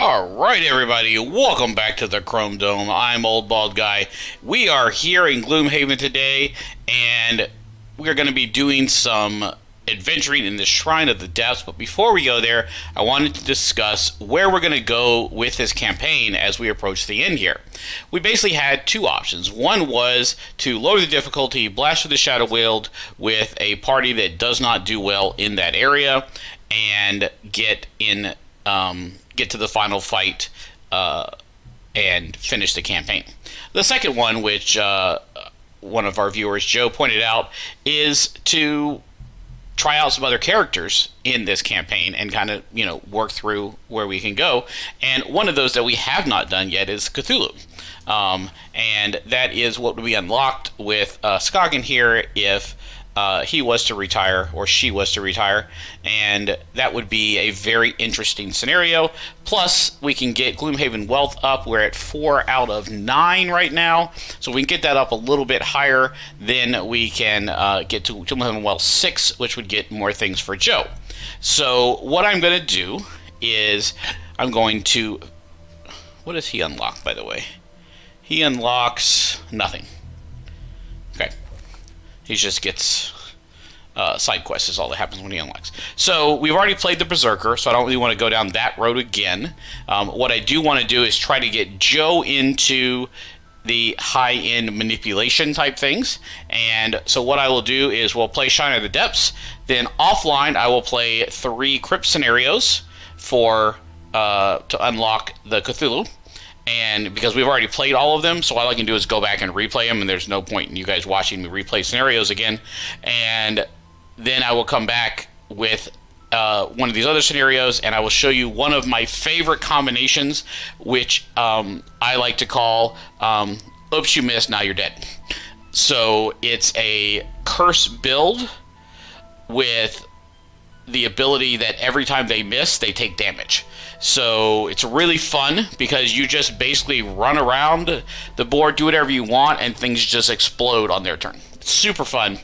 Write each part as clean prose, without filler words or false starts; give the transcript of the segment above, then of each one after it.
Alright, everybody, welcome back to the Chrome Dome. I'm Old Bald Guy. We are here in Gloomhaven today, and we're going to be doing some adventuring in the Shrine of the Depths. But before we go there, I wanted to discuss where we're going to go with this campaign as we approach the end here. We basically had two options. One was to lower the difficulty, blast through the Shadow Wield with a party that does not do well in that area, and get to the final fight and finish the campaign. The second one, which one of our viewers, Joe, pointed out, is to try out some other characters in this campaign and kind of, work through where we can go. And one of those that we have not done yet is Cthulhu. And that is what would be unlocked with Skagen here if he was to retire, or she was to retire, and that would be a very interesting scenario. Plus, we can get Gloomhaven Wealth up. We're at 4 out of 9 right now, so we can get that up a little bit higher. Then we can get to Gloomhaven Wealth 6, which would get more things for Joe. So what I'm going to do is I'm going to... What does he unlock, by the way? He unlocks nothing. Okay. He just gets side quests is all that happens when he unlocks. So we've already played the Berserker, so I don't really want to go down that road again. What I do want to do is try to get Joe into the high-end manipulation type things. And so what I will do is we'll play Shrine of the Depths. Then offline I will play 3 crypt scenarios for to unlock the Cthulhu. And because we've already played all of them, so all I can do is go back and replay them, and there's no point in you guys watching me replay scenarios again. And then I will come back with one of these other scenarios, and I will show you one of my favorite combinations, which I like to call Oops, You Missed, Now You're Dead. So it's a curse build with the ability that every time they miss, they take damage. So it's really fun because you just basically run around the board, do whatever you want, and things just explode on their turn. It's super fun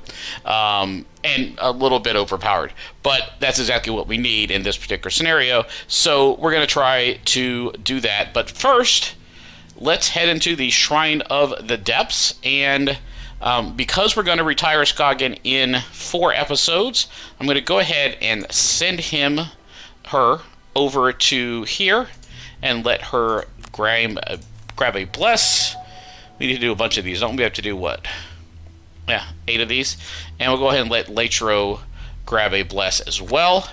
and a little bit overpowered, but that's exactly what we need in this particular scenario. So we're going to try to do that. But first, let's head into the Shrine of the Depths. And because we're going to retire Skagen in 4 episodes, I'm going to go ahead and send her over to here and let her grab a bless. We need to do a bunch of these. Don't we have to do what? Yeah, 8 of these. And we'll go ahead and let Latro grab a bless as well,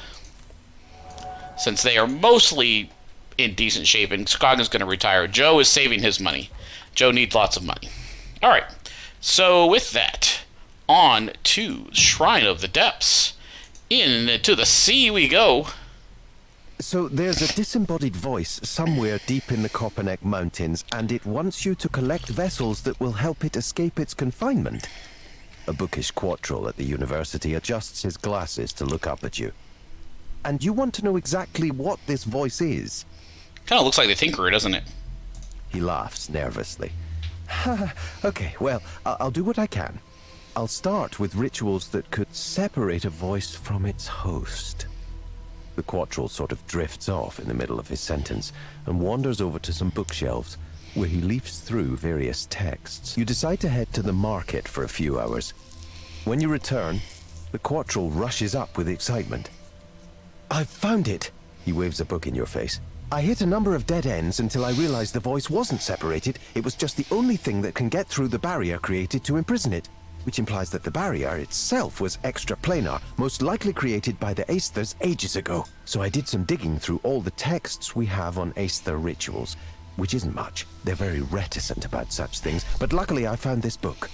since they are mostly in decent shape, and Skagen's going to retire. Joe is saving his money. Joe needs lots of money. Alright, so with that, on to Shrine of the Depths. Into the sea we go. So there's a disembodied voice somewhere deep in the Kopanek Mountains, and it wants you to collect vessels that will help it escape its confinement. A bookish quattrel at the university adjusts his glasses to look up at you. And you want to know exactly what this voice is. Kind of looks like the Tinkerer, doesn't it? He laughs nervously. Okay, well, I'll do what I can. I'll start with rituals that could separate a voice from its host. The quattrel sort of drifts off in the middle of his sentence and wanders over to some bookshelves, where he leafs through various texts. You decide to head to the market for a few hours. When you return, the quattrel rushes up with excitement. I've found it! He waves a book in your face. I hit a number of dead ends until I realized the voice wasn't separated. It was just the only thing that can get through the barrier created to imprison it, which implies that the barrier itself was extraplanar, most likely created by the Aesthers ages ago. So I did some digging through all the texts we have on Aesther rituals, which isn't much. They're very reticent about such things, but luckily I found this book.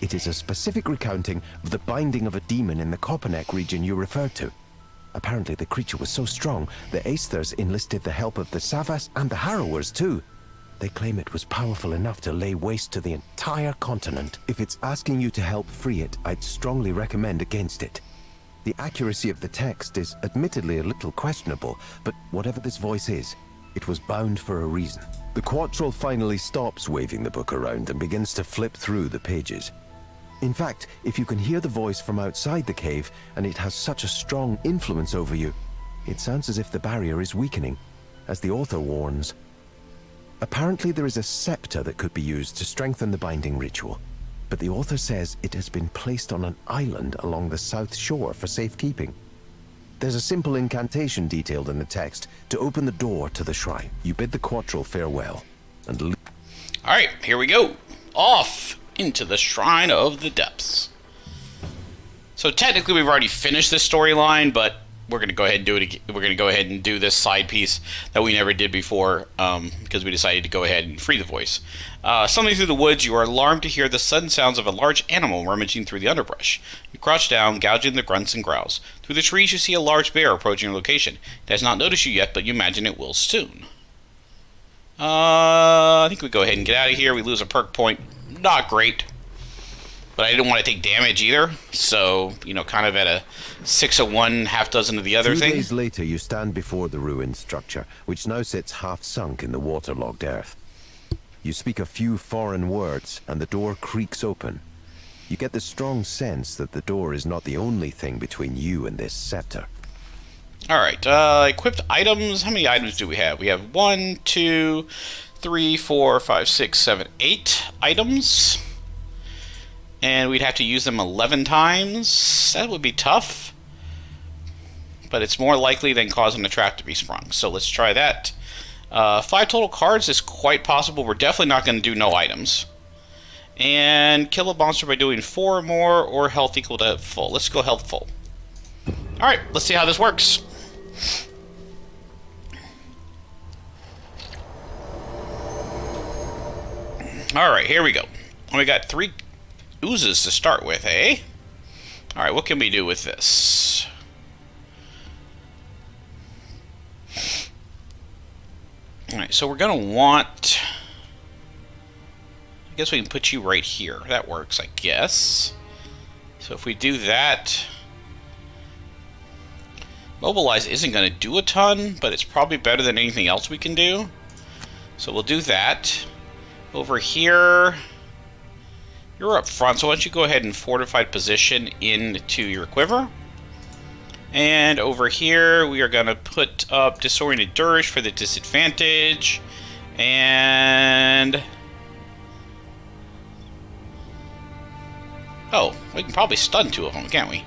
It is a specific recounting of the binding of a demon in the Kopanek region you referred to. Apparently the creature was so strong, the Aesthers enlisted the help of the Savas and the Harrowers too. They claim it was powerful enough to lay waste to the entire continent. If it's asking you to help free it, I'd strongly recommend against it. The accuracy of the text is admittedly a little questionable, but whatever this voice is, it was bound for a reason. The quattrel finally stops waving the book around and begins to flip through the pages. In fact, if you can hear the voice from outside the cave, and it has such a strong influence over you, it sounds as if the barrier is weakening. as the author warns. Apparently there is a scepter that could be used to strengthen the binding ritual, but the author says it has been placed on an island along the south shore for safekeeping. There's a simple incantation detailed in the text to open the door to the shrine. You bid the Quattrel farewell, and Alright, here we go. Off into the Shrine of the Depths. So technically we've already finished this storyline, but we're going to go ahead and do it again. We're going to go ahead and do this side piece that we never did before, because we decided to go ahead and free the voice. Suddenly through the woods, you are alarmed to hear the sudden sounds of a large animal rummaging through the underbrush. You crouch down, gouging the grunts and growls. Through the trees, you see a large bear approaching your location. It has not noticed you yet, but you imagine it will soon. I think we go ahead and get out of here. We lose a perk point. Not great. But I didn't want to take damage either, so, you know, kind of at a 6 of one, half dozen of the other 2 thing. days later, you stand before the ruined structure, which now sits half-sunk in the waterlogged earth. You speak a few foreign words, and the door creaks open. You get the strong sense that the door is not the only thing between you and this scepter. Alright, equipped items. How many items do we have? We have 1, 2, 3, 4, 5, 6, 7, 8 items. And we'd have to use them 11 times. That would be tough. But it's more likely than causing a trap to be sprung. So let's try that. 5 total cards is quite possible. We're definitely not going to do no items. And kill a monster by doing 4 or more, or health equal to full. Let's go health full. Alright, let's see how this works. Alright, here we go. We got 3 oozes to start with, eh? Alright, what can we do with this? Alright, so we're going to want... I guess we can put you right here. That works, I guess. So if we do that... Mobilize isn't going to do a ton, but it's probably better than anything else we can do. So we'll do that. Over here... You're up front, so why don't you go ahead and fortified position into your quiver. And over here, we are going to put up Disoriented Dirge for the disadvantage. And... Oh, we can probably stun 2 of them, can't we?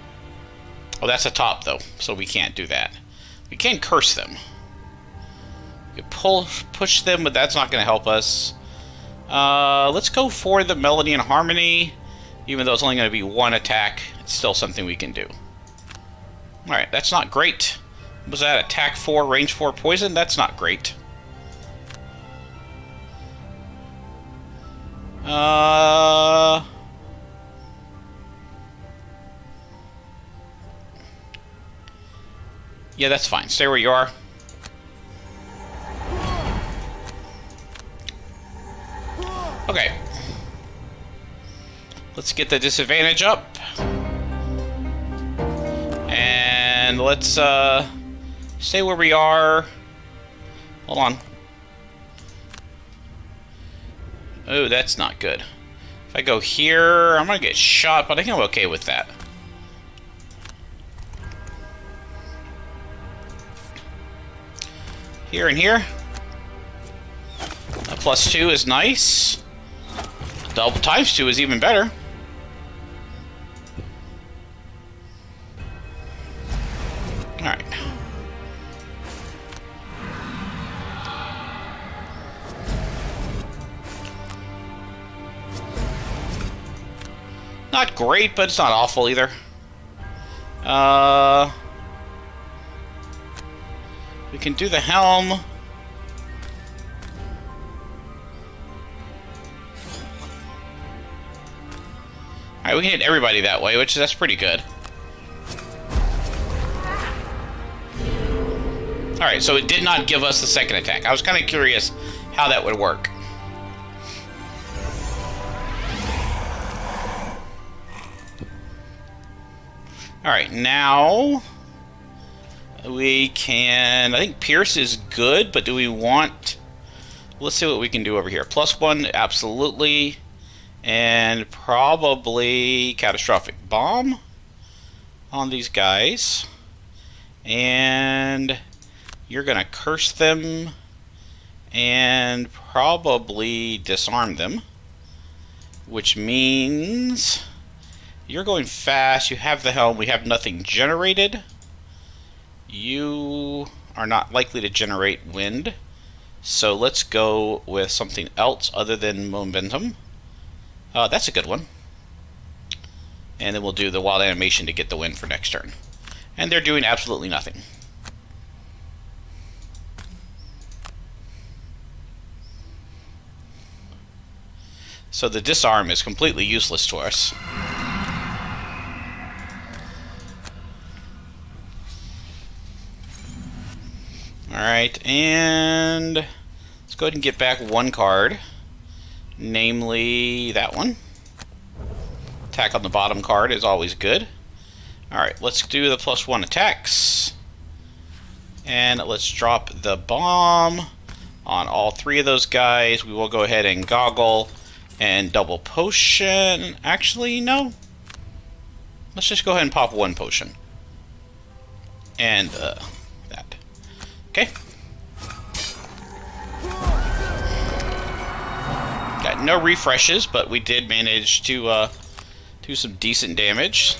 Oh, that's a top, though, so we can't do that. We can curse them. We can push them, but that's not going to help us. Let's go for the Melody and Harmony. Even though it's only going to be 1 attack, it's still something we can do. Alright, that's not great. Was that attack 4, range 4 poison? That's not great. Yeah, that's fine. Stay where you are. Okay. Let's get the disadvantage up. And let's stay where we are. Hold on. Oh, that's not good. If I go here, I'm gonna get shot, but I think I'm okay with that. Here and here. A +2 is nice. Double times 2 is even better. Alright. Not great, but it's not awful either. We can do the helm. Alright, we can hit everybody that way, that's pretty good. Alright, so it did not give us the second attack. I was kind of curious how that would work. Alright, now we can... I think Pierce is good, but do we want... Let's see what we can do over here. +1, absolutely. And probably Catastrophic Bomb on these guys. And You're going to curse them and probably disarm them, which means you're going fast. You have the helm. We have nothing generated. You are not likely to generate wind, so let's go with something else other than momentum. That's a good one. And then we'll do the wild animation to get the wind for next turn. And they're doing absolutely nothing. So the disarm is completely useless to us. Alright, and let's go ahead and get back one card, namely that one. Attack on the bottom card is always good. Alright, let's do the +1 attacks. And let's drop the bomb on all three of those guys. We will go ahead and goggle and double potion. Actually, no. Let's just go ahead and pop one potion. And that. Okay. Got no refreshes, but we did manage to do some decent damage.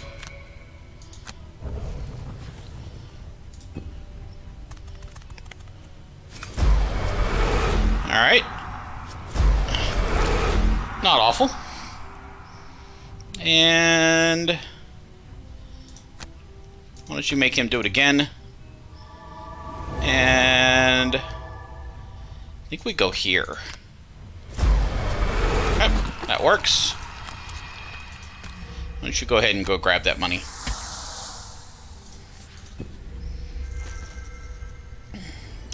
Alright. Not awful. And why don't you make him do it again? And I think we go here. Yep, that works. Why don't you go ahead and go grab that money?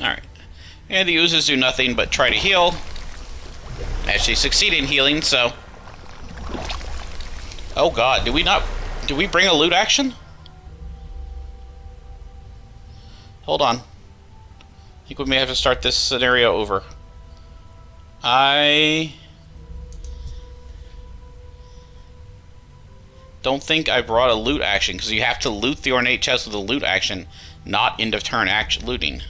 Alright. And the oozes do nothing but try to heal. Actually succeed in healing, so... Oh god, did we bring a loot action? Hold on. I think we may have to start this scenario over. I don't think I brought a loot action, because you have to loot the ornate chest with a loot action, not end of turn action looting.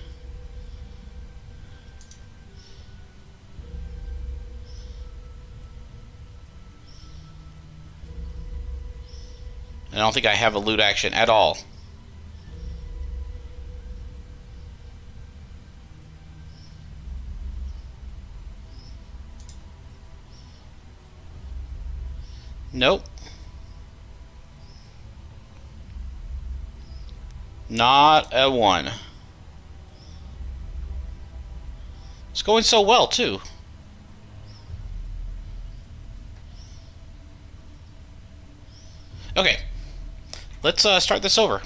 I don't think I have a loot action at all. Nope. Not a one. It's going so well, too. Okay. Let's start this over.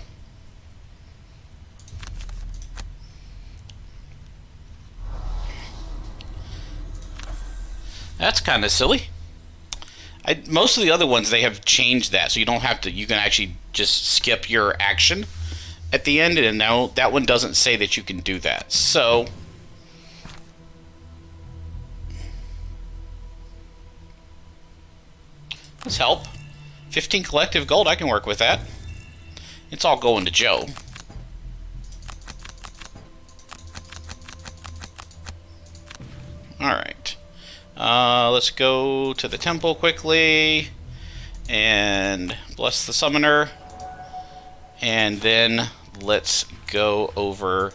That's kind of silly. Most of the other ones, they have changed that, so you don't have to, you can actually just skip your action at the end, and now that one doesn't say that you can do that. So let's help. 15 collective gold, I can work with that. It's all going to Joe. Alright. Let's go to the temple quickly and bless the summoner. And then let's go over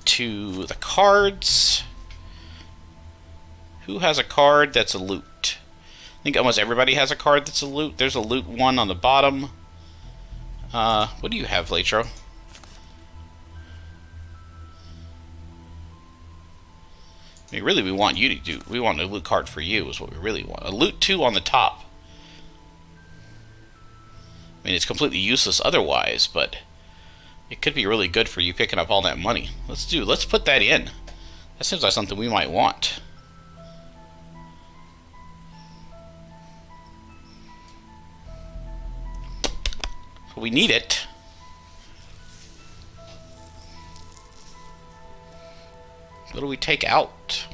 to the cards. Who has a card that's a loot? I think almost everybody has a card that's a loot. There's a loot one on the bottom. What do you have, Latro? I mean, really, we want you to do. We want a loot card for you, is what we really want. A loot 2 on the top. I mean, it's completely useless otherwise, but it could be really good for you picking up all that money. Let's put that in. That seems like something we might want. We need it. What do we take out?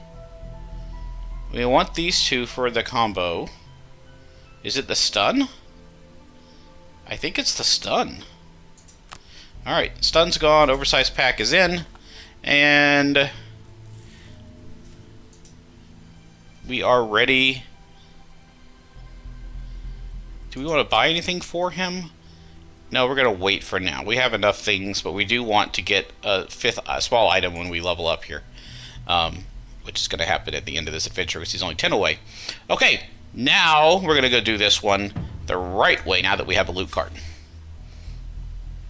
We want these two for the combo. Is it the stun? I think it's the stun. Alright, stun's gone, oversized pack is in, and we are ready. Do we want to buy anything for him? No, we're going to wait for now. We have enough things, but we do want to get a 5th small item when we level up here. Which is going to happen at the end of this adventure because he's only 10 away. Okay, now we're going to go do this one the right way now that we have a loot card.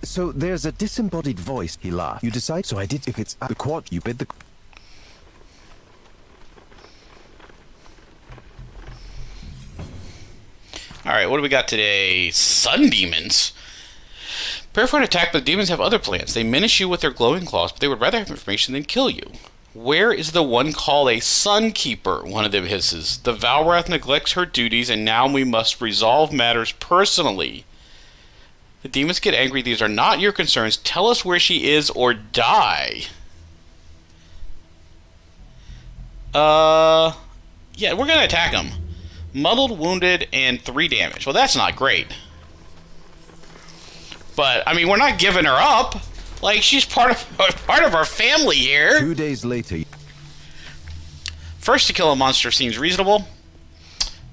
So there's a disembodied voice, he laughed. You decide, so I did. If it's the quad, you bid the... Alright, what do we got today? Sun demons. Prepare for an attack, but the demons have other plans. They menace you with their glowing claws, but they would rather have information than kill you. Where is the one called a Sun Keeper? One of them hisses. The Valrath neglects her duties, and now we must resolve matters personally. The demons get angry. These are not your concerns. Tell us where she is or die. Yeah, we're going to attack him. Muddled, wounded, and 3 damage. Well, that's not great. But, I mean, we're not giving her up. Like, she's part of our family here. 2 days later... First to kill a monster seems reasonable.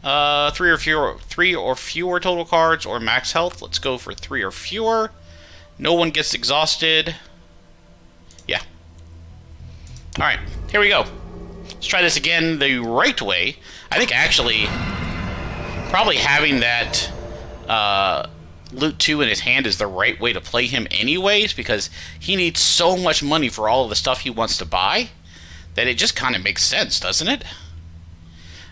3 or fewer total cards or max health. Let's go for 3 or fewer. No one gets exhausted. Yeah. Alright, here we go. Let's try this again the right way. I think actually probably having that loot 2 in his hand is the right way to play him anyways, because he needs so much money for all of the stuff he wants to buy that it just kind of makes sense, doesn't it?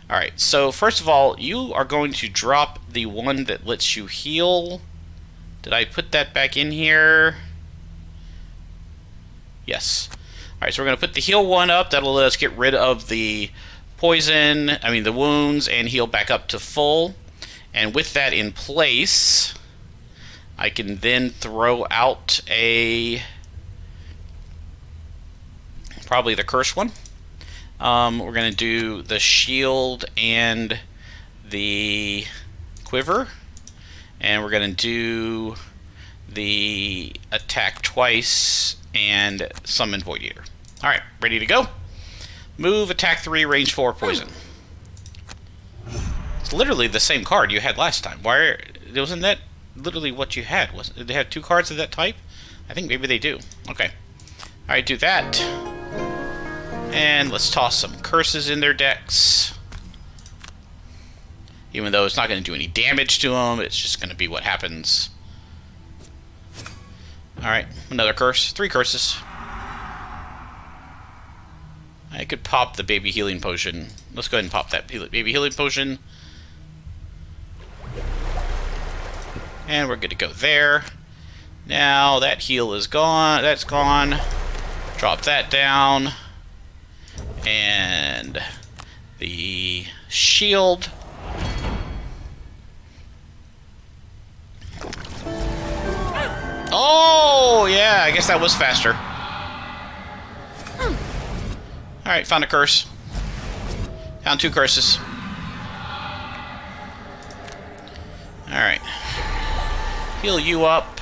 Alright, so first of all, you are going to drop the one that lets you heal. Did I put that back in here? Yes. Alright, so we're going to put the heal one up. That'll let us get rid of the poison, the wounds, and heal back up to full. And with that in place, I can then throw out probably the curse one. We're going to do the shield and the quiver. And we're going to do the attack twice and summon Void Eater. Alright, ready to go? Move, attack 3, range 4, poison. It's literally the same card you had last time. Wasn't that literally what you had? Did they have 2 cards of that type? I think maybe they do. Okay. Alright, do that. And let's toss some curses in their decks. Even though it's not going to do any damage to them, it's just going to be what happens. Alright, another curse. 3 curses. I could pop the baby healing potion. Let's go ahead and pop that baby healing potion. And we're good to go there. Now that heal is gone. That's gone. Drop that down. And the shield. Oh, yeah, I guess that was faster. Alright, found a curse. Found 2 curses. Alright. Heal you up.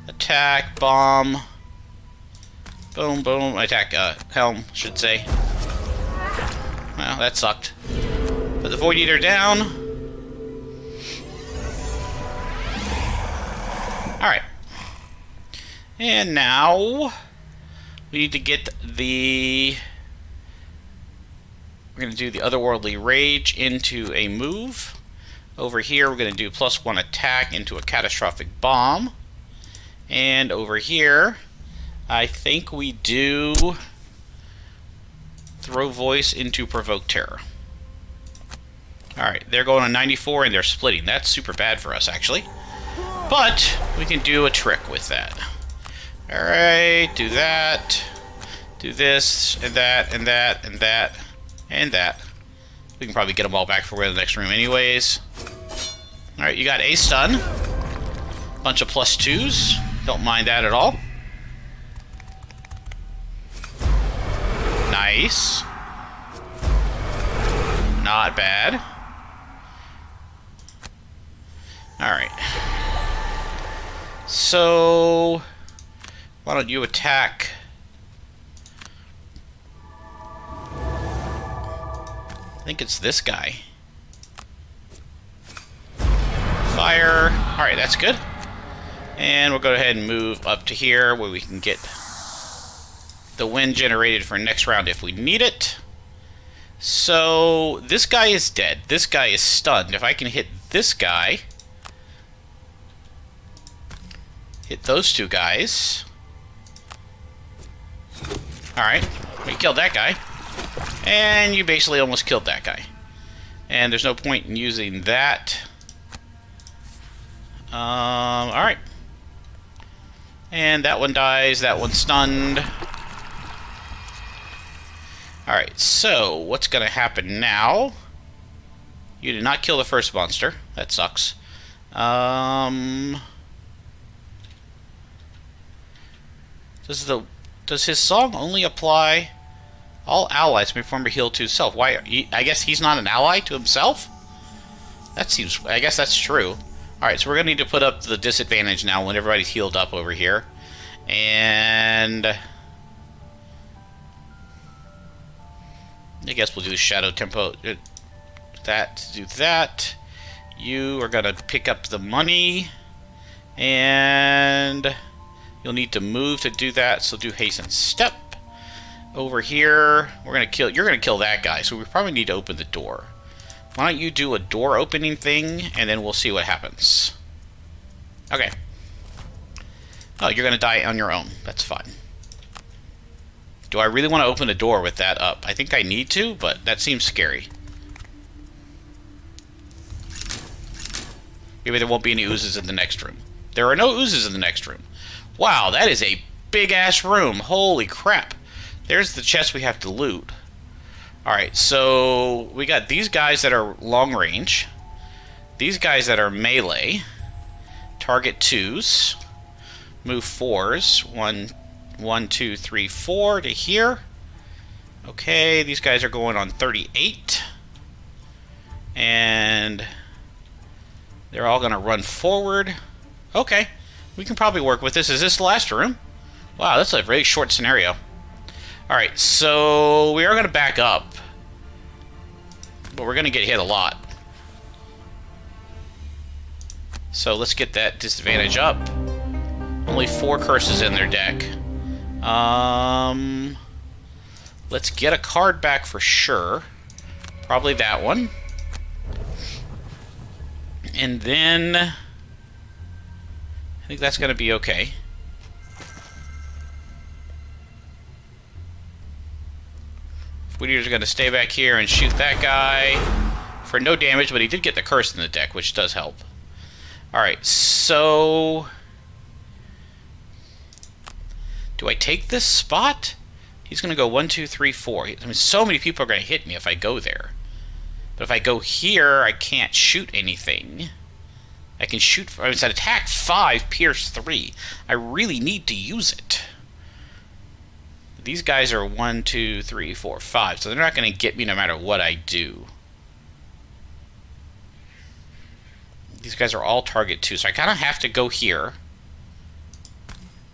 Attack, bomb. Boom, boom. Attack, helm, should say. Well, that sucked. Put the Void Eater down. Alright. And now we need to get the... We're going to do the Otherworldly Rage into a move. Over here, we're going to do +1 attack into a Catastrophic Bomb. And over here, I think we do Throw Voice into Provoke Terror. Alright, they're going on 94 and they're splitting. That's super bad for us, actually. But we can do a trick with that. Alright, do that. Do this, and that, and that, and that, and that. We can probably get them all back for the next room anyways. Alright, you got a stun. Bunch of +2s. Don't mind that at all. Nice. Not bad. Alright. So... Why don't you attack? I think it's this guy. Fire. Alright, that's good. And we'll go ahead and move up to here where we can get the wind generated for next round if we need it. So, this guy is dead. This guy is stunned. If I can hit this guy, hit those two guys. Alright, we killed that guy. And you basically almost killed that guy. And there's no point in using that. Alright. And that one dies, that one's stunned. Alright, so what's going to happen now? You did not kill the first monster. That sucks. Does his song only apply? All allies may perform a heal to self. Why? I guess he's not an ally to himself? That seems... I guess that's true. Alright, so we're going to need to put up the disadvantage now when everybody's healed up over here. And... I guess we'll do Shadow Tempo. Do that. You are going to pick up the money. And... you'll need to move to do that, so do Hasten Step. Over here, we're going to kill... you're going to kill that guy, so we probably need to open the door. Why don't you do a door opening thing, and then we'll see what happens. Okay. Oh, you're going to die on your own. That's fine. Do I really want to open a door with that up? I think I need to, but that seems scary. Maybe there won't be any oozes in the next room. There are no oozes in the next room. Wow, that is a big-ass room. Holy crap. There's the chest we have to loot. Alright, so we got these guys that are long range. These guys that are melee. Target 2s. Move 4s. 1, 2, 3, 4 to here. Okay, these guys are going on 38. And they're all going to run forward. Okay, we can probably work with this. Is this the last room? Wow, that's a very short scenario. Alright, so we are going to back up. But we're going to get hit a lot. So let's get that disadvantage up. Only 4 curses in their deck. Let's get a card back for sure. Probably that one. And then... I think that's going to be okay. Whittier's going to stay back here and shoot that guy for no damage, but he did get the curse in the deck, which does help. Alright, so... do I take this spot? He's going to go 1, 2, 3, 4. I mean, so many people are going to hit me if I go there. But if I go here, I can't shoot anything. I can shoot... I mean, it's an attack 5, pierce 3. I really need to use it. These guys are 1, 2, 3, 4, 5, so they're not going to get me no matter what I do. These guys are all target 2, so I kind of have to go here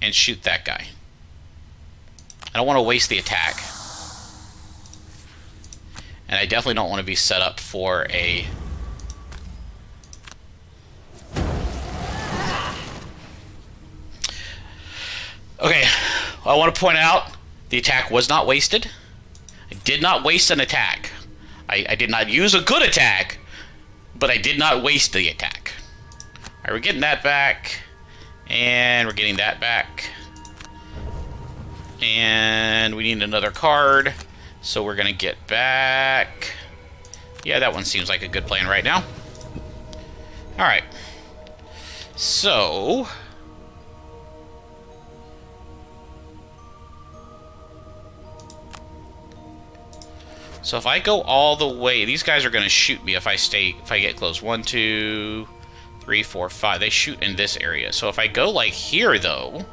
and shoot that guy. I don't want to waste the attack. And I definitely don't want to be set up for a... okay, I want to point out the attack was not wasted. I did not waste an attack. I did not use a good attack, but I did not waste the attack. Alright, we're getting that back. And we're getting that back. And we need another card. So we're going to get back... yeah, that one seems like a good plan right now. Alright. So... so if I go all the way, these guys are going to shoot me if I get close. 1, 2, 3, 4, 5. They shoot in this area. So if I go like here, though,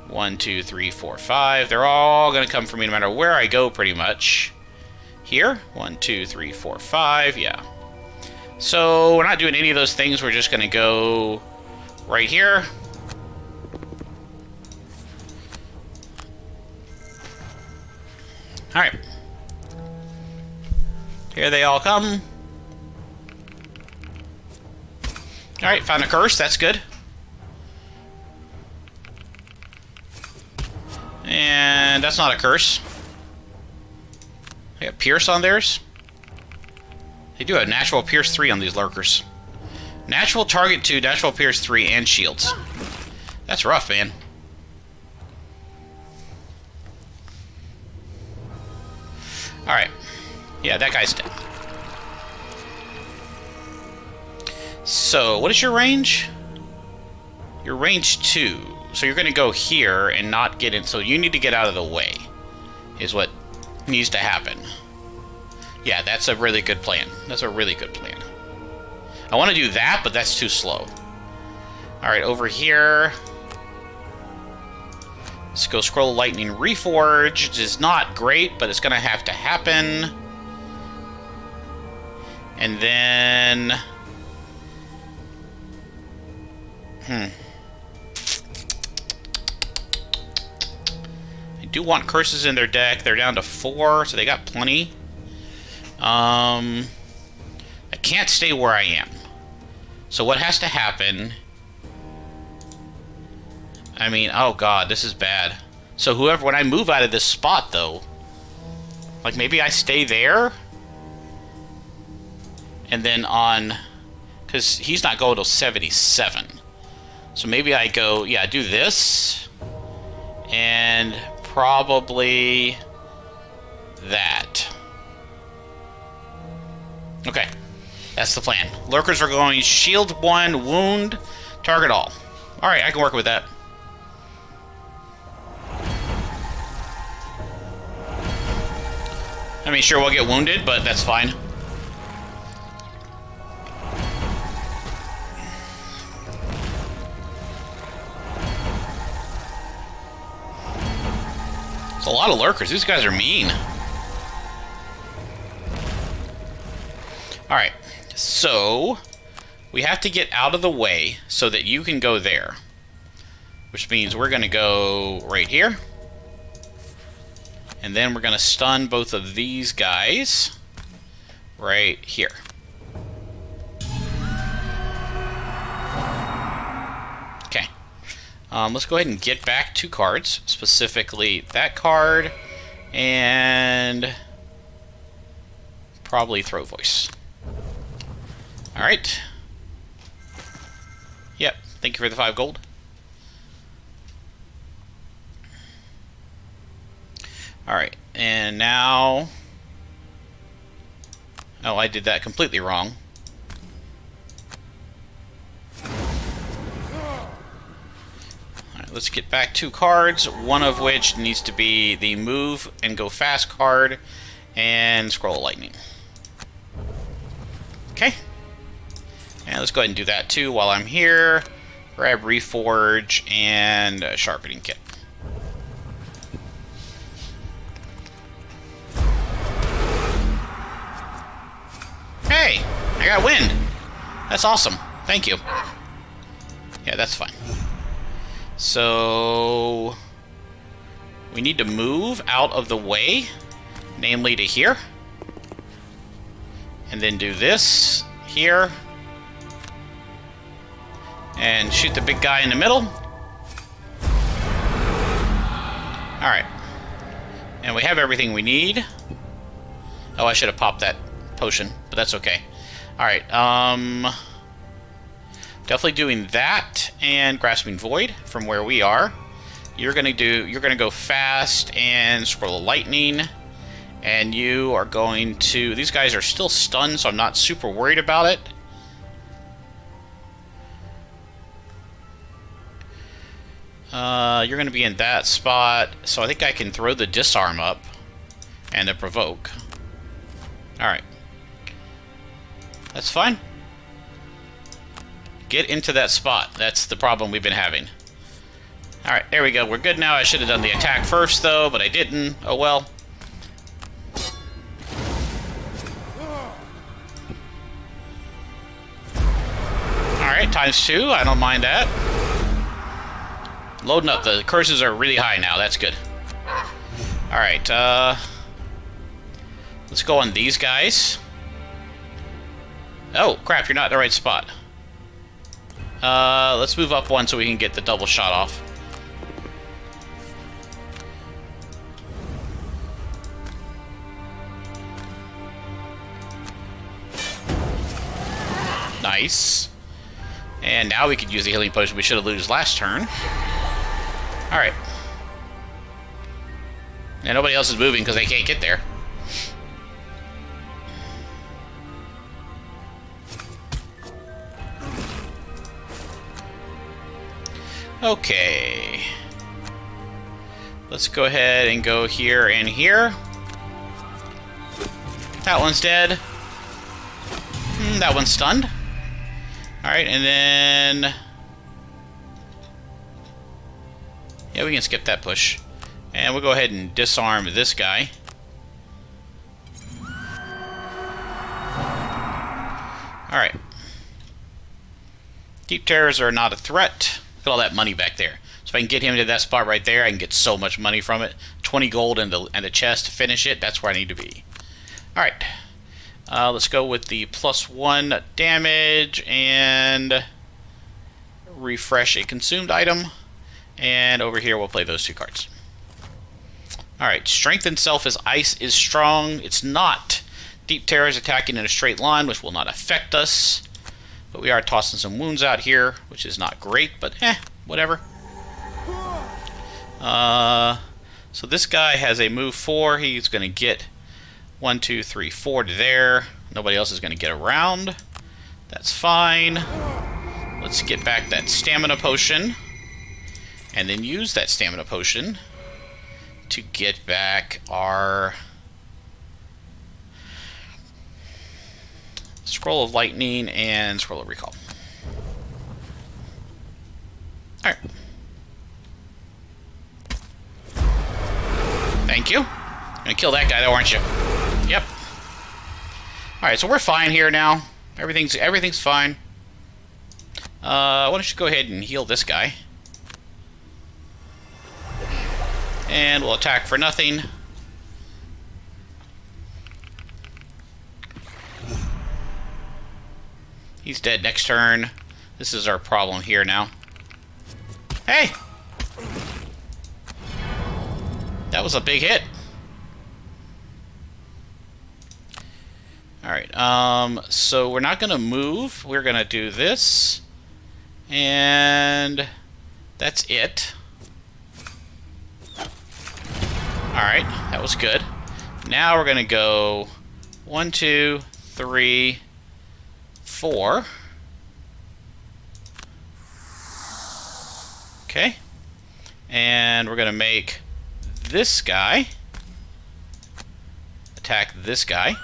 1, 2, 3, 4, 5, they're all going to come for me no matter where I go, pretty much. Here, 1, 2, 3, 4, 5, yeah. So we're not doing any of those things. We're just going to go right here. Alright. Here they all come. Alright, found a curse. That's good. And that's not a curse. They got Pierce on theirs. They do have Natural Pierce 3 on these lurkers. Natural Target 2, Natural Pierce 3, and Shields. That's rough, man. Alright. Yeah, that guy's dead. So, what is your range? Your range 2. So you're going to go here and not get in. So you need to get out of the way. Is what needs to happen. Yeah, that's a really good plan. That's a really good plan. I want to do that, but that's too slow. Alright, over here. Let's go Scroll of Lightning Reforged. Which is not great, but it's going to have to happen. And then... I do want curses in their deck. They're down to 4, so they got plenty. I can't stay where I am. So what has to happen... I mean, oh god, this is bad. So whoever, when I move out of this spot, though... Like, maybe I stay there? And then on... Because he's not going till 77. So maybe I go, yeah, do this. And probably that. Okay. That's the plan. Lurkers are going shield 1, wound, target all. Alright, I can work with that. I mean, sure, we'll get wounded, but that's fine. It's a lot of lurkers. These guys are mean. Alright, so we have to get out of the way so that you can go there. Which means we're going to go right here. And then we're going to stun both of these guys right here. Okay. Let's go ahead and get back 2 cards. Specifically that card and probably Throw Voice. Alright. Yep, thank you for the 5 gold. Alright, and now... Oh, I did that completely wrong. Alright, let's get back 2 cards, one of which needs to be the Move and Go Fast card, and Scroll of Lightning. Okay. And let's go ahead and do that too while I'm here. Grab Reforge and Sharpening Kit. Hey, I got wind. That's awesome. Thank you. Yeah, that's fine. So we need to move out of the way, namely to here. And then do this here. And shoot the big guy in the middle. Alright. And we have everything we need. Oh, I should have popped that potion, but that's okay. Alright, definitely doing that and Grasping Void from where we are. You're gonna go fast and Scroll of Lightning. And you are going to... These guys are still stunned, so I'm not super worried about it. You're going to be in that spot, so I think I can throw the Disarm up and a Provoke. Alright. That's fine. Get into that spot. That's the problem we've been having. Alright, there we go. We're good now. I should have done the attack first, though, but I didn't. Oh well. Alright, ×2. I don't mind that. Loading up. The curses are really high now. That's good. Alright, Let's go on these guys. Oh, crap, you're not in the right spot. Let's move up one so we can get the double shot off. Nice. And now we could use the healing potion we should have used last turn. Alright. And nobody else is moving because they can't get there. Okay. Let's go ahead and go here and here. That one's dead. That one's stunned. Alright, and then... yeah, we can skip that push. And we'll go ahead and disarm this guy. Alright. Deep Terrors are not a threat. Look at all that money back there. So if I can get him to that spot right there, I can get so much money from it. 20 gold and a chest to finish it. That's where I need to be. Alright. Let's go with the +1 damage and refresh a consumed item. And over here we'll play those 2 cards. Alright, Strength itself as ice is strong. It's not. Deep Terror is attacking in a straight line, which will not affect us. But we are tossing some wounds out here, which is not great, but whatever. So this guy has a move 4. He's going to get 1, 2, 3, 4 to there. Nobody else is going to get around. That's fine. Let's get back that stamina potion. And then use that stamina potion to get back our Scroll of Lightning and Scroll of Recall. Alright. Thank you. Gonna kill that guy though, aren't you? Yep. Alright, so we're fine here now. Everything's fine. Why don't you go ahead and heal this guy. And we'll attack for nothing. He's dead next turn. This is our problem here now. Hey! That was a big hit. Alright, so we're not going to move. We're going to do this. And that's it. Alright, that was good. Now we're going to go 1, 2, 3, 4. Okay. And we're going to make this guy attack this guy.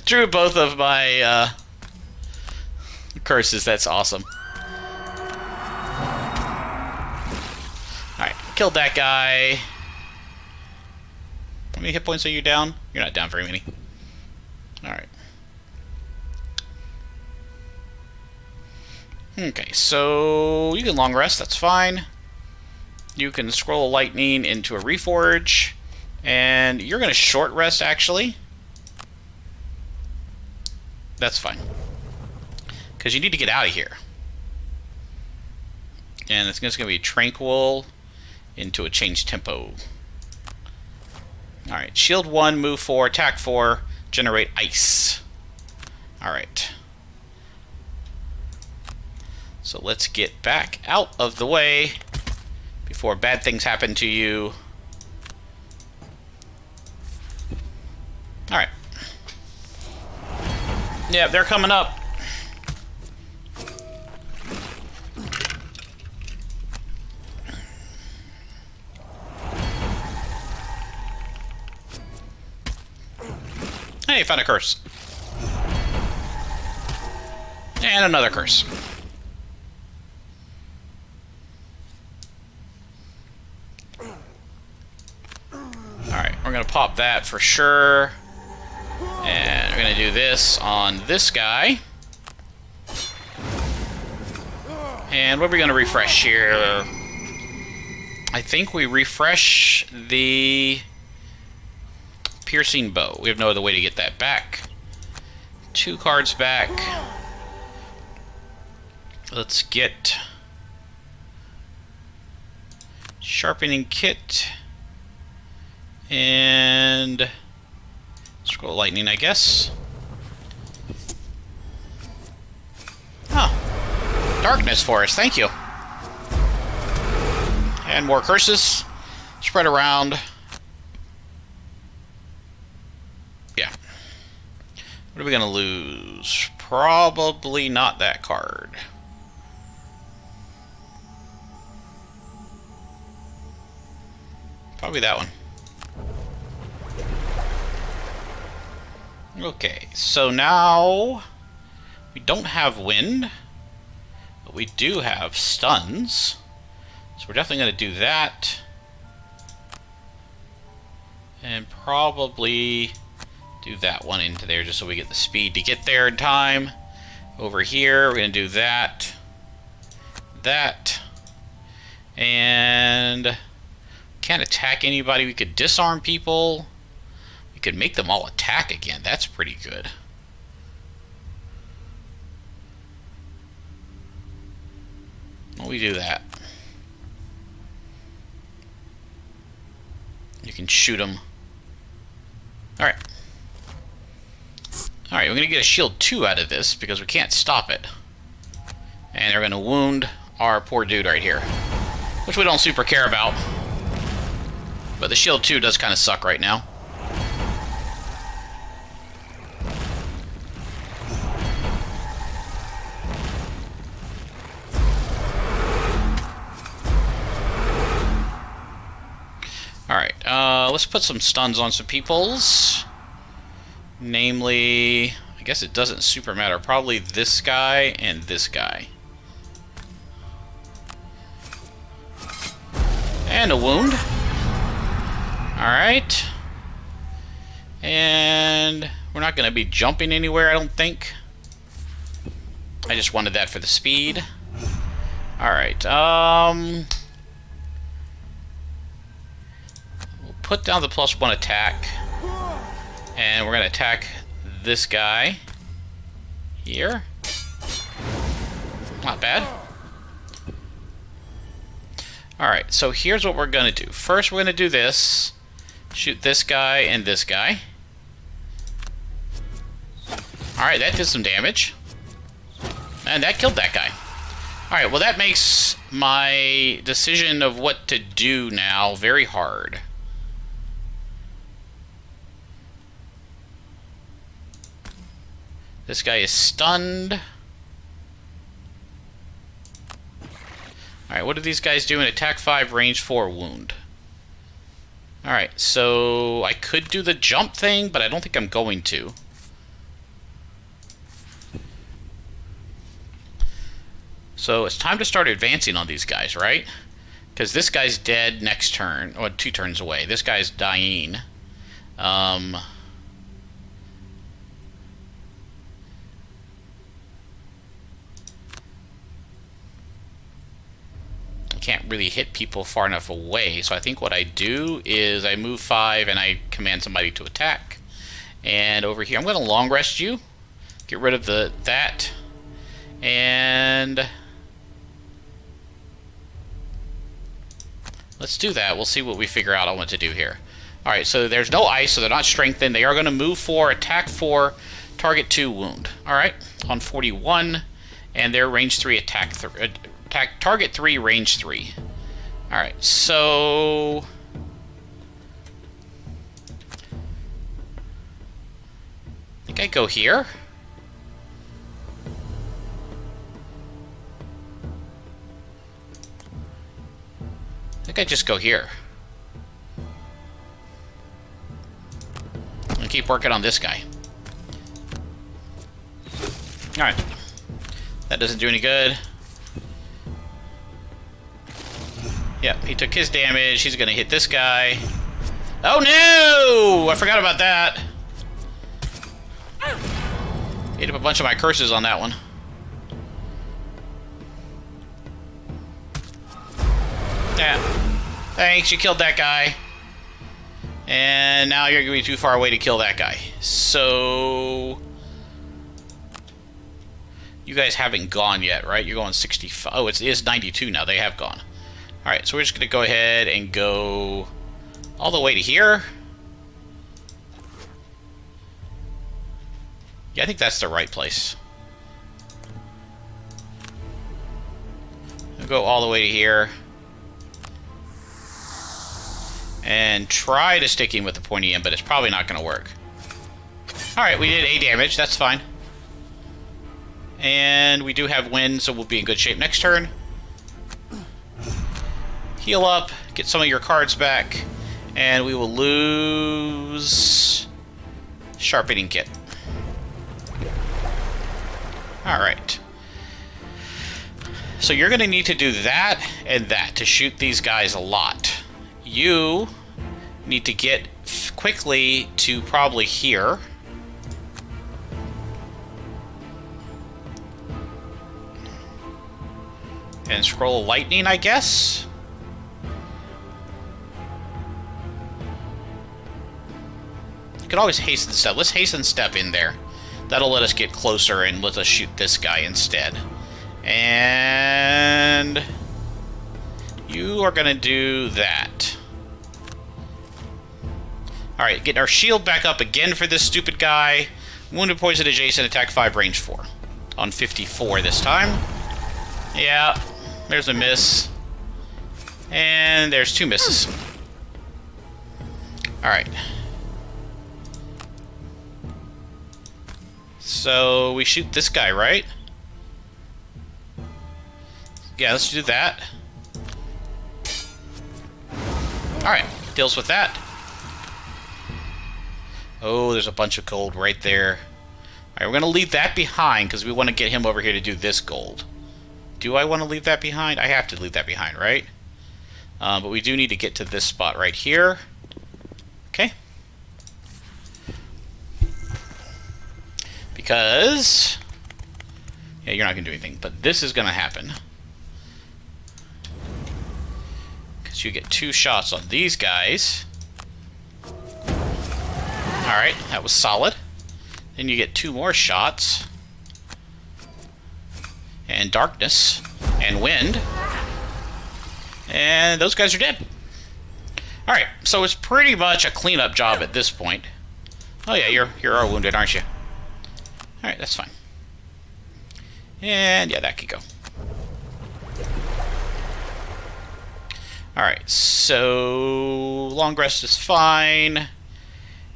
Drew both of my curses. That's awesome. Alright, killed that guy. How many hit points are you down? You're not down very many. Alright. Okay, so you can long rest, that's fine. You can scroll lightning into a reforge. And you're going to short rest, actually. That's fine. Because you need to get out of here. And it's just going to be tranquil into a change tempo. Alright, shield 1, move 4, attack 4, generate ice. Alright. So let's get back out of the way before bad things happen to you. Alright. Yeah, they're coming up. Hey, found a curse. And another curse. Alright, we're gonna pop that for sure. And we're gonna do this on this guy. And what are we gonna refresh here? I think we refresh the piercing bow. We have no other way to get that back. 2 cards back. Let's get sharpening kit and scroll lightning, I guess. Oh, darkness for us. Thank you. And more curses spread around. Yeah. What are we gonna lose? Probably not that card. Probably that one. Okay, so now we don't have wind, but we do have stuns. So we're definitely going to do that. And probably do that one into there just so we get the speed to get there in time. Over here, we're going to do that. That. And can't attack anybody. We could disarm people. We could make them all attack again. That's pretty good. Well, we do that. You can shoot them. Alright. Alright, we're going to get a shield 2 out of this because we can't stop it. And they're going to wound our poor dude right here. Which we don't super care about. But the shield 2 does kind of suck right now. Alright, let's put some stuns on some peoples. Namely, I guess it doesn't super matter. Probably this guy and this guy. And a wound. Alright. And we're not going to be jumping anywhere, I don't think. I just wanted that for the speed. Alright, we'll put down the +1 attack. And we're going to attack this guy here. Not bad. Alright, so here's what we're going to do. First, we're going to do this. Shoot this guy and this guy. Alright, that did some damage. And that killed that guy. Alright, well that makes my decision of what to do now very hard. This guy is stunned. Alright, what do these guys do in attack 5, range 4, wound? Alright, so I could do the jump thing, but I don't think I'm going to. So it's time to start advancing on these guys, right? Because this guy's dead next turn, or 2 turns away. This guy's dying. Can't really hit people far enough away, so I think what I do is I move 5 and I command somebody to attack. And over here I'm going to long rest you, get rid of that, and let's do that. We'll see what we figure out on what to do here. Alright, so there's no ice, so they're not strengthened. They are going to move 4, attack 4, target 2, wound. Alright, on 41, and their range 3, attack target 3, range 3. Alright, so I think I go here. I think I just go here. And keep working on this guy. Alright. That doesn't do any good. Yep, he took his damage. He's gonna hit this guy. Oh no! I forgot about that. Ate up a bunch of my curses on that one. Yeah. Thanks, you killed that guy. And now you're going to be too far away to kill that guy. So... You guys haven't gone yet, right? You're going 65. Oh, it is 92 now. They have gone. Alright, so we're just going to go ahead and go all the way to here. Yeah, I think that's the right place. We'll go all the way to here. And try to stick him with the pointy end, but it's probably not going to work. Alright, we did 8 damage. That's fine. And we do have wind, so we'll be in good shape next turn. Heal up, get some of your cards back, and we will lose Sharpening Kit. Alright. So you're going to need to do that and that to shoot these guys a lot. You need to get quickly to probably here. And Scroll of Lightning, I guess? You could always hasten step. Let's hasten step in there. That'll let us get closer and let us shoot this guy instead. And... you are going to do that. Alright, getting our shield back up again for this stupid guy. Wounded, poison, adjacent, attack 5, range 4. On 54 this time. Yeah. There's a miss. And there's 2 misses. Alright. So, we shoot this guy, right? Yeah, let's do that. Alright, deals with that. Oh, there's a bunch of gold right there. Alright, we're going to leave that behind because we want to get him over here to do this gold. Do I want to leave that behind? I have to leave that behind, right? But we do need to get to this spot right here. Okay. Because... yeah, you're not going to do anything. But this is going to happen. Because you get 2 shots on these guys. Alright, that was solid. Then you get 2 more shots. And darkness. And wind. And those guys are dead. Alright, so it's pretty much a cleanup job at this point. Oh yeah, you're all wounded, aren't you? Alright, that's fine. And yeah, that could go. Alright, so long rest is fine.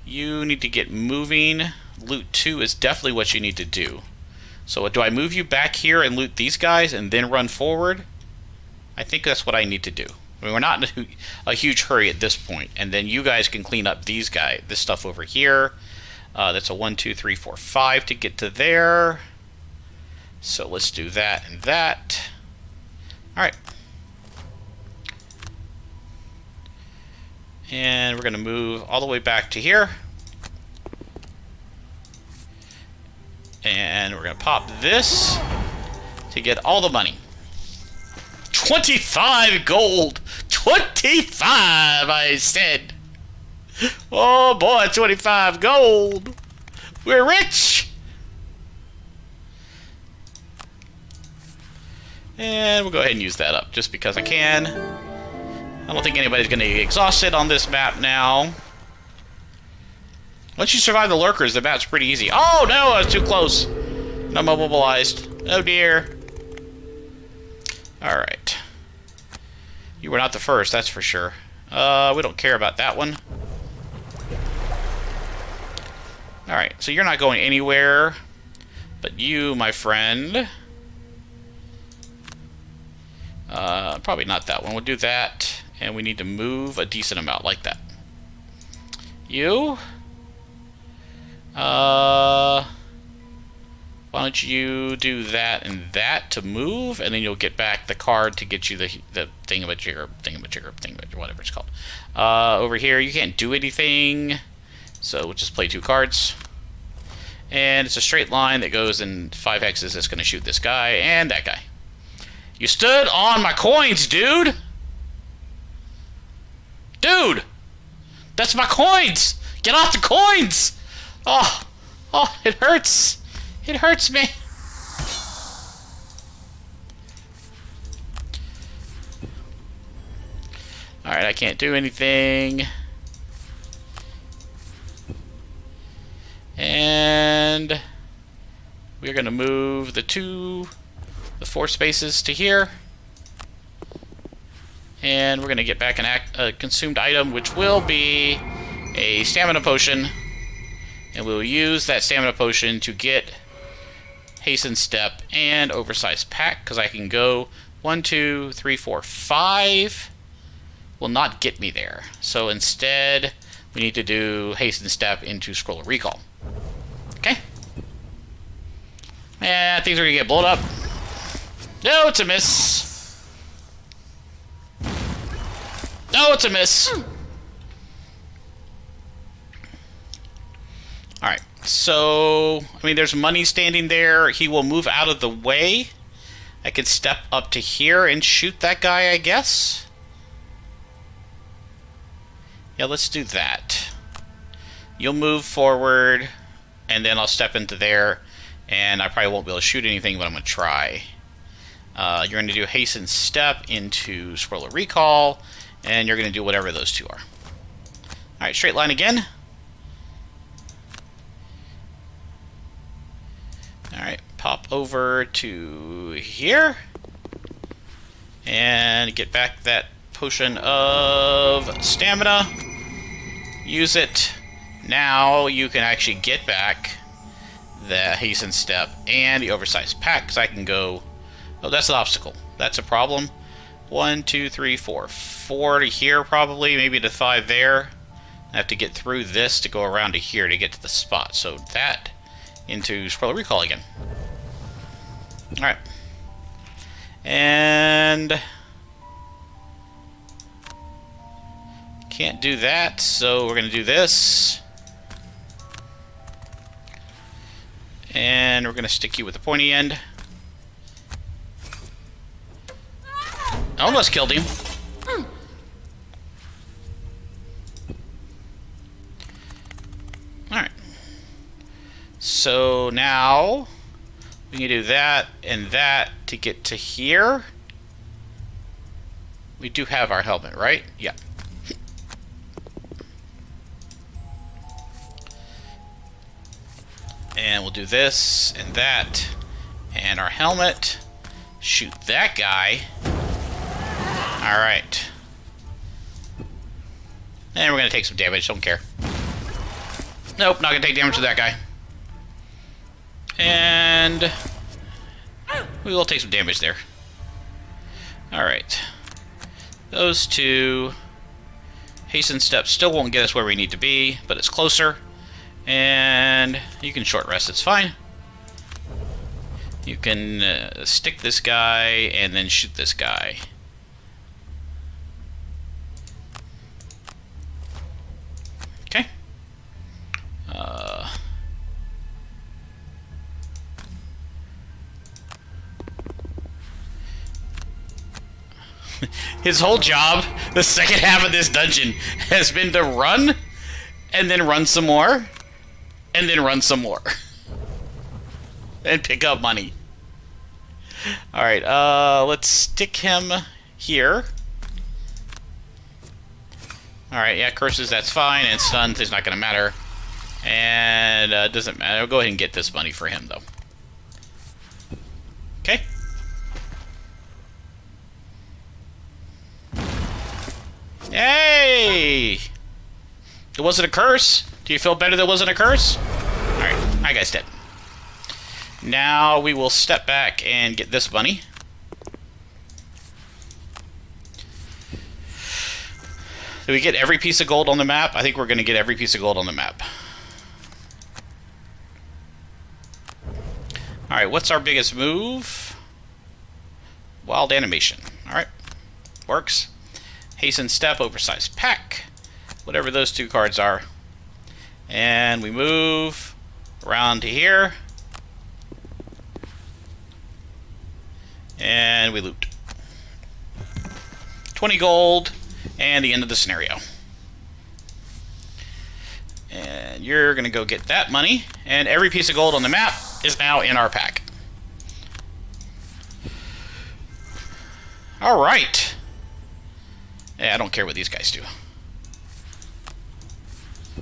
You need to get moving. Loot 2 is definitely what you need to do. So do I move you back here and loot these guys and then run forward? I think that's what I need to do. I mean, we're not in a huge hurry at this point. And then you guys can clean up these guys, this stuff over here. That's a 1, 2, 3, 4, 5 to get to there. So let's do that and that. Alright. And we're going to move all the way back to here. And we're going to pop this to get all the money. 25 gold! 25, I said! Oh boy, 25 gold! We're rich! And we'll go ahead and use that up, just because I can. I don't think anybody's going to get exhausted on this map now. Once you survive the lurkers, the map's pretty easy. Oh no, I was too close. I'm immobilized. Oh dear. Alright. You were not the first, that's for sure. We don't care about that one. Alright, so you're not going anywhere. But you, my friend... probably not that one. We'll do that. And we need to move a decent amount, like that. You... why don't you do that and that to move, and then you'll get back the card to get you the thingamajigger, whatever it's called. Over here, you can't do anything, so we'll just play 2 cards. And it's a straight line that goes in 5 hexes that's going to shoot this guy and that guy. You stood on my coins, dude! Dude! That's my coins! Get off the coins! Oh, it hurts. It hurts me. Alright, I can't do anything. And we're going to move the 4 spaces to here. And we're going to get back a consumed item, which will be a stamina potion. And we'll use that stamina potion to get Hasten Step and Oversized Pack, because I can go 1, 2, 3, 4, 5. Will not get me there. So instead, we need to do Hasten Step into Scroll of Recall. Okay. And things are going to get blown up. No, it's a miss. No, it's a miss. Alright, so, I mean, there's money standing there. He will move out of the way. I could step up to here and shoot that guy, I guess. Yeah, let's do that. You'll move forward, and then I'll step into there, and I probably won't be able to shoot anything, but I'm going to try. You're going to do Hasten Step into Scroll of Recall, and you're going to do whatever those two are. Alright, straight line again. Alright, pop over to here. And get back that potion of stamina. Use it. Now you can actually get back the Hasten Step and the Oversized Pack, because I can go... Oh, that's an obstacle. That's a problem. 1, 2, 3, 4. 4 to here, probably. Maybe to 5 there. I have to get through this to go around to here to get to the spot. So that into Scroll of Recall again. Alright. And... can't do that, so we're going to do this. And we're going to stick you with the pointy end. I almost killed him. Alright. So now we can do that and that to get to here. We do have our helmet, right? Yeah. And we'll do this and that and our helmet. Shoot that guy. Alright. And we're going to take some damage, don't care. Nope, not going to take damage to that guy. And we will take some damage there. Alright. Those two. Hasten Step still won't get us where we need to be, but it's closer. And you can short rest, it's fine. You can stick this guy and then shoot this guy. Okay. His whole job, the second half of this dungeon, has been to run, and then run some more, and then run some more. And pick up money. Alright, let's stick him here. Alright, yeah, curses, that's fine, and stuns is not going to matter. And, doesn't matter. I'll go ahead and get this money for him, though. Okay. Hey! It wasn't a curse? Do you feel better that it wasn't a curse? Alright, that guy's dead. Now we will step back and get this money. Did we get every piece of gold on the map? I think we're going to get every piece of gold on the map. Alright, what's our biggest move? Wild Animation. Alright, works. Hasten Step, Oversized Pack. Whatever those two cards are. And we move around to here. And we loot. 20 gold, and the end of the scenario. you're going to go get that money, and every piece of gold on the map is now in our pack. Alright. Yeah, I don't care what these guys do.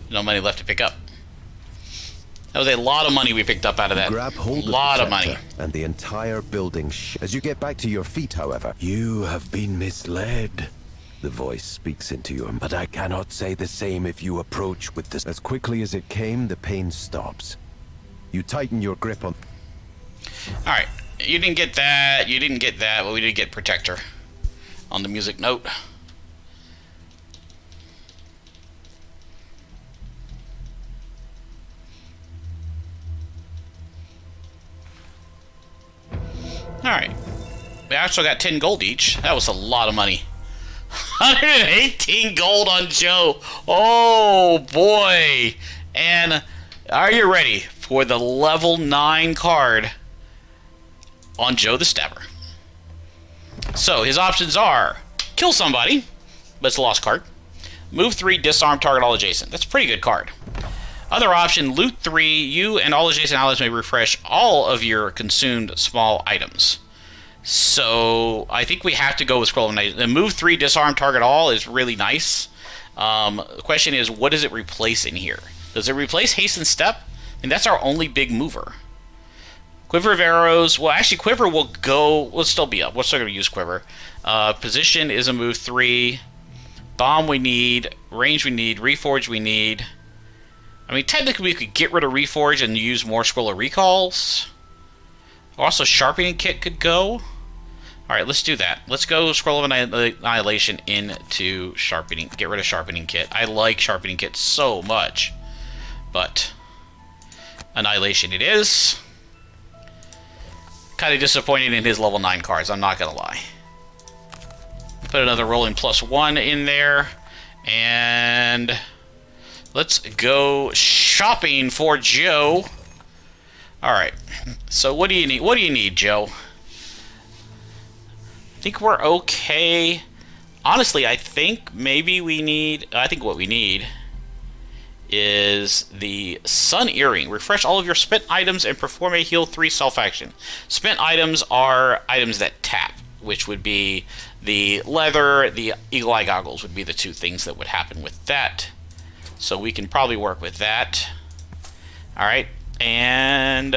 No money left to pick up. That was a lot of money we picked up out of that. Grab hold a lot of money. And the entire building as you get back to your feet, however, you have been misled. The voice speaks into you, but I cannot say the same if you approach with this. As quickly as it came, the pain stops. You tighten your grip on... Alright, you didn't get that, you didn't get that, but we did get Protector on the music note. Alright. We actually got 10 gold each. That was a lot of money. 118 gold on Joe. Oh, boy. And are you ready for the level 9 card on Joe the Stabber? So, his options are kill somebody, but it's a lost card. Move 3, disarm target all adjacent. That's a pretty good card. Other option, loot 3. You and all adjacent allies may refresh all of your consumed small items. So, I think we have to go with Scroll of Night. The move 3, disarm target all is really nice. The question is, what does it replace in here? Does it replace haste and step? And that's our only big mover. Quiver of arrows. Well, actually, Quiver will go... We'll still be up. We're still going to use Quiver. Position is a move 3. Bomb we need. Range we need. Reforge we need. I mean, technically we could get rid of Reforge and use more Scroll of Recalls. Also, Sharpening Kit could go. Alright, let's do that. Let's go Scroll of Annihilation into Sharpening. Get rid of Sharpening Kit. I like Sharpening Kit so much. But, Annihilation it is. Kind of disappointed in his level 9 cards, I'm not going to lie. Put another rolling +1 in there. And... let's go shopping for Joe. Alright. So what do you need? What do you need, Joe? I think we're okay. Honestly, I think maybe we need... I think what we need is the Sun Earring. Refresh all of your spent items and perform a heal 3 self-action. Spent items are items that tap, which would be the leather, the Eagle Eye Goggles would be the 2 things that would happen with that. So we can probably work with that. Alright, and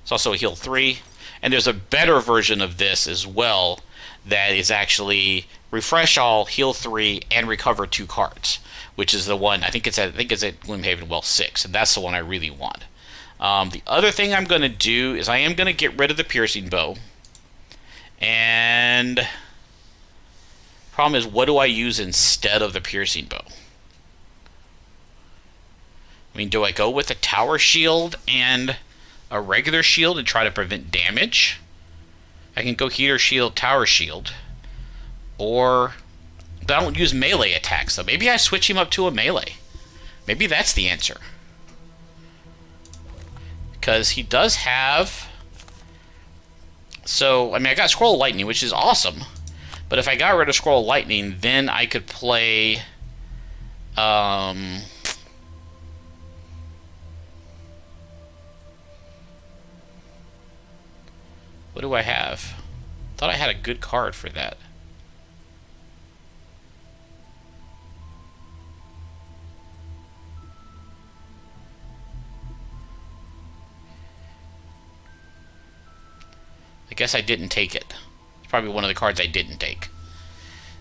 it's also a heal 3. And there's a better version of this as well that is actually refresh all, heal 3, and recover 2 cards, which is the one I think it's at Gloomhaven Well 6, and that's the one I really want. The other thing I'm going to do is I am going to get rid of the piercing bow. And problem is, what do I use instead of the piercing bow? I mean, do I go with a tower shield and a regular shield and try to prevent damage? I can go heater shield, tower shield. Or I don't use melee attacks, so maybe I switch him up to a melee. Maybe that's the answer. Because he does have... So, I mean, I got Scroll of Lightning, which is awesome. But if I got rid of Scroll of Lightning, then I could play... What do I have? Thought I had a good card for that. I guess I didn't take it. It's probably one of the cards I didn't take.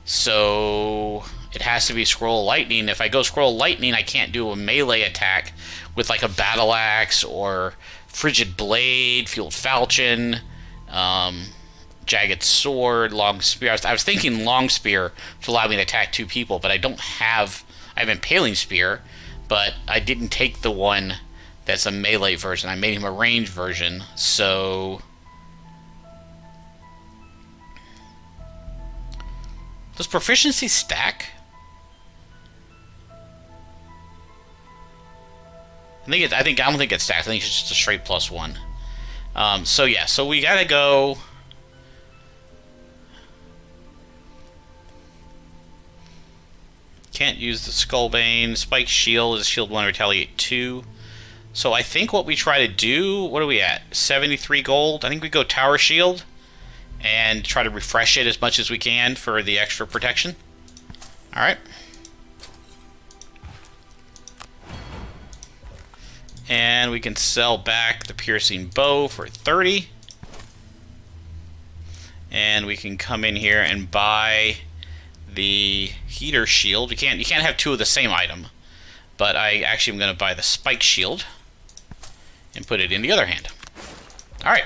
So it has to be Scroll of Lightning. If I go Scroll of Lightning, I can't do a melee attack with like a Battle Axe or Frigid Blade, Fueled Falchion, Jagged Sword, Long Spear. I was thinking Long Spear to allow me to attack 2 people, but I don't have... I have Impaling Spear, but I didn't take the one that's a melee version. I made him a ranged version, so... Does proficiency stack? I don't think it stacks. I think it's just a straight +1. So yeah, so we gotta go. Can't use the Skullbane. Spike Shield is Shield 1, Retaliate 2. So I think what we try to do, what are we at? 73 gold? I think we go Tower Shield and try to refresh it as much as we can for the extra protection. Alright. And we can sell back the Piercing Bow for 30. And we can come in here and buy the Heater Shield. You can't have two of the same item. But I actually am going to buy the Spike Shield and put it in the other hand. Alright.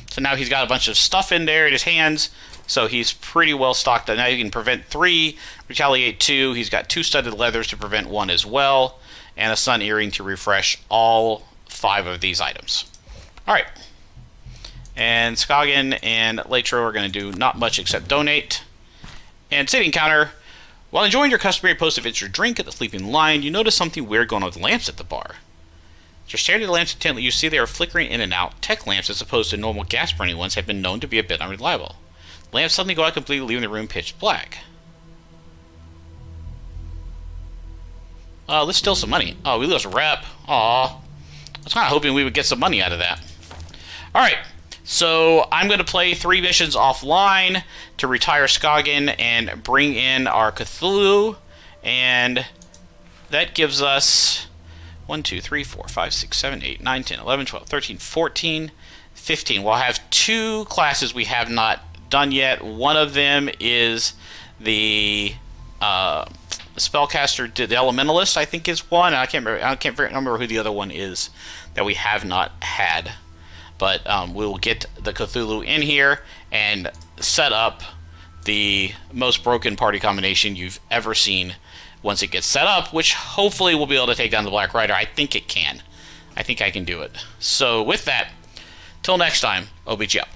So now he's got a bunch of stuff in there in his hands. So he's pretty well stocked. Now he can prevent 3, retaliate 2. He's got 2 studded leathers to prevent 1 as well. And a Sun Earring to refresh all 5 of these items. Alright. And Skagen and Latro are going to do not much except donate. And city encounter. While enjoying your customary post-adventure drink at the Sleeping Lion, you notice something weird going on with the lamps at the bar. As you stare at the lamps intently, you see they are flickering in and out. Tech lamps, as opposed to normal gas-burning ones, have been known to be a bit unreliable. The lamps suddenly go out completely, leaving the room pitch black. Let's steal some money. Oh, we lose a rep. Aw. I was kind of hoping we would get some money out of that. Alright. So I'm going to play 3 missions offline to retire Skagen and bring in our Cthulhu. And that gives us 1, 2, 3, 4, 5, 6, 7, 8, 9, 10, 11, 12, 13, 14, 15. We'll have 2 classes we have not done yet. One of them is the spellcaster, the Elementalist, I think is one. I can't remember who the other one is that we have not had. But we'll get the Cthulhu in here and set up the most broken party combination you've ever seen once it gets set up, which hopefully we'll be able to take down the Black Rider. I think it can. I think I can do it. So with that, till next time, OBG out.